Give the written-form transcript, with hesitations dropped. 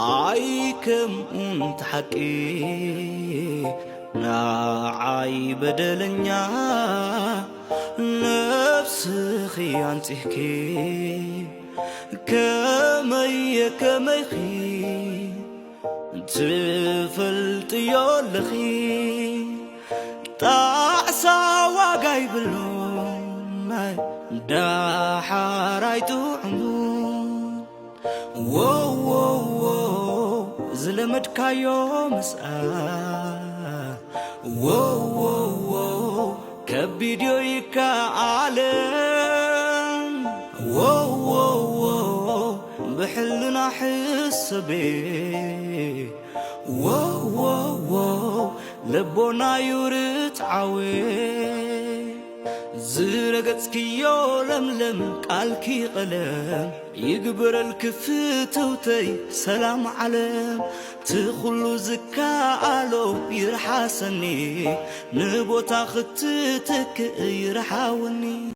አይከምኡን ተሐቂ ናዓይ በደለኛ ነፍስኺ አንጽሕኪ ከመይኺ ትፈልጥዮ ኣለኺ ጣዕሳ ዋጋ ይብሉ ናይ ዳሓራይ ጥዕሙ ዝለመድካዮ ምስኣ ከቢድዮ ይከኣለን ብሕልና ሕሰቤ ልቦና ይርትዓዌ ዝረገጽክዮ ለምለም ቃልኪ ቀለም ይግበረልክ ፍትውተይ ሰላም ዓለም ትኹሉ ዝከኣሎ ይርሓሰኒ ንቦታ ክትትክእ ይርሓወኒ